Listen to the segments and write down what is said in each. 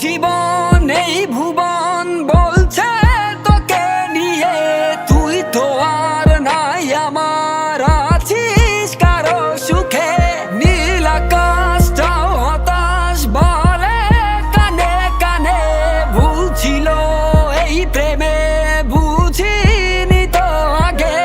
জীবন এই ভুবন বলছে তোকে নিয়ে, তুই তো আর নাই আমার, আছিস কারো সুখে। নীল আকাশটাও হতাশ বলে কানে কানে, ভুল ছিল এই প্রেমে বুঝিনি তো আগে।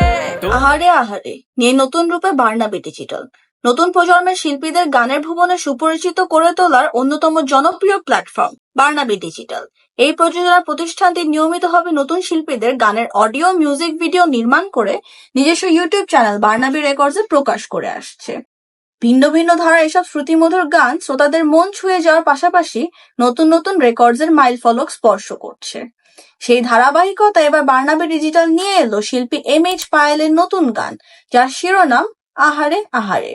আহারে আহারে নিয়ে নতুন রূপে বার্নাবি ডিজিটাল নতুন প্রজন্মের শিল্পীদের গানের ভুবনে সুপরিচিত করে তোলার অন্যতম জনপ্রিয় প্ল্যাটফর্ম বার্নাবি ডিজিটাল। এই প্রযোজনা প্রতিষ্ঠানটি নিয়মিতভাবে নতুন শিল্পীদের গানের অডিও মিউজিক ভিডিও নির্মাণ করে নিজস্ব ইউটিউব চ্যানেল বার্নাবি রেকর্ডসে প্রকাশ করে আসছে। ভিন্ন ভিন্ন ধারার এসব শ্রুতিমধুর গান শ্রোতাদের মন ছুঁয়ে যাওয়ার পাশাপাশি নতুন নতুন রেকর্ডসের মাইলফলক স্পর্শ করছে। সেই ধারাবাহিকতা এবার বার্নাবি ডিজিটাল নিয়ে এলো শিল্পী এমএইচ পায়েলের নতুন গান, যার শিরোনাম আহারে আহারে।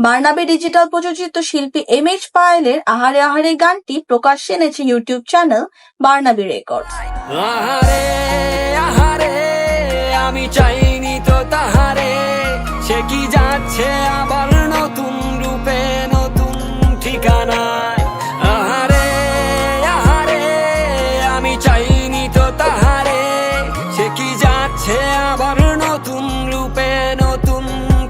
বার্নাবি ডিজিটাল প্রযোজিত শিল্পী এমএইচ পায়েলের আহারে আহারে গানটি প্রকাশ্যে এনেছে ইউটিউব চ্যানেল বার্নাবি রেকর্ডস। আহারে আহারে আমি চাইনি তো তাহারে, সে কি যাচ্ছে আবার নতুন রূপে নতুন ঠিকানায়। আহারে আহারে আমি চাইনি তো তাহারে, সে কি যাচ্ছে আবার নতুন রূপে নতুন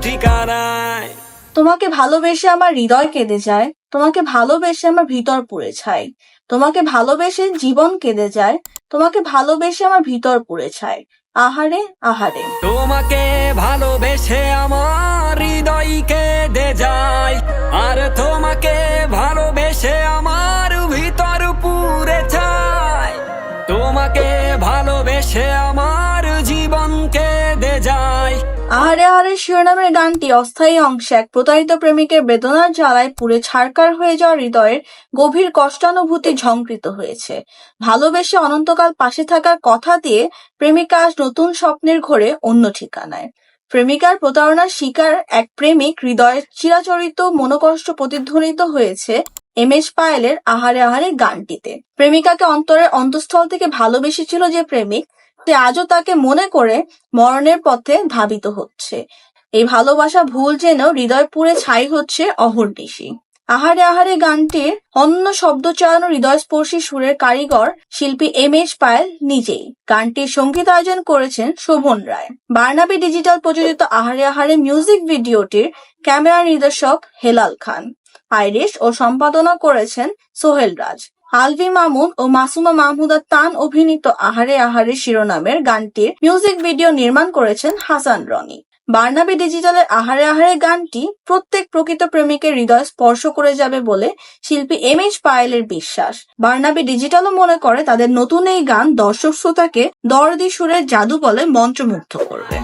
ঠিকানায়। তোমাকে ভালোবেসে আমার হৃদয় কেঁদে যায়, তোমাকে ভালোবেসে আমার ভিতর পুড়ে ছাই, তোমাকে ভালোবেসে জীবন কেঁদে যায়, তোমাকে ভালোবেসে আমার ভিতর পুড়ে ছাই। আহারে আহারে তোমাকে ভালোবেসে আমার হৃদয় কেঁদে যায়, আর তোমাকে ভালোবেসে আমার ভিতর পুড়ে যায়। তোমাকে ভালোবেসে আমার জীবন কেঁদে যায়। আহারে আহারে শিরোনামের গানটি অস্থায়ী অংশে এক প্রতারিত প্রেমিকের বেদনার জ্বালায় পুড়ে ছারকার হয়ে যাওয়া হৃদয়ের গভীর কষ্টানুভূতি ঝংকৃত হয়েছে। ভালোবেসে অনন্তকাল পাশে থাকার কথা দিয়ে প্রেমিকা আজ নতুন স্বপ্নের ঘোরে অন্য ঠিকানায়। প্রেমিকার প্রতারণার শিকার এক প্রেমিক হৃদয়ের চিরাচরিত মনোকষ্ট প্রতিধ্বনিত হয়েছে এমএইচ পায়েলের আহারে আহারে গানটিতে। প্রেমিকাকে অন্তরের অন্তঃস্থল থেকে ভালোবেসেছিল যে প্রেমিক, সে আজও তাকে মনে করে মরণের পথে ধাবিত হচ্ছে। এই ভালোবাসা ভুল জেনেও হৃদয় পুড়ে ছাই হচ্ছে অহর্নিশি। আহারে আহারে গানটির অন্য শব্দচয়ন ও হৃদয়স্পর্শী সুরের কারিগর শিল্পী এমএইচ পায়েল নিজেই। গানটির সঙ্গীতায়োজন করেছেন শোভন রায়। বার্নাবি ডিজিটাল প্রযোজিত আহারে আহারে মিউজিক ভিডিওটির ক্যামেরা নির্দেশক হেলাল খান, আইরিশ ও সম্পাদনা করেছেন সোহেল রাজ। আলভি মামুন ও মাসুমা মাহমুদা তান অভিনীত আহারে আহারে শিরোনামের গানটির মিউজিক ভিডিও নির্মাণ করেছেন হাসান রনি। বার্নাবি ডিজিটালের আহারে আহারে গানটি প্রত্যেক প্রকৃত প্রেমিকের হৃদয় স্পর্শ করে যাবে বলে শিল্পী এমএইচ পায়েলের বিশ্বাস। বার্নাবি ডিজিটালও মনে করে তাদের নতুন এই গান দর্শক শ্রোতাকে দরদি সুরের জাদু বলে মন্ত্রমুগ্ধ করবে।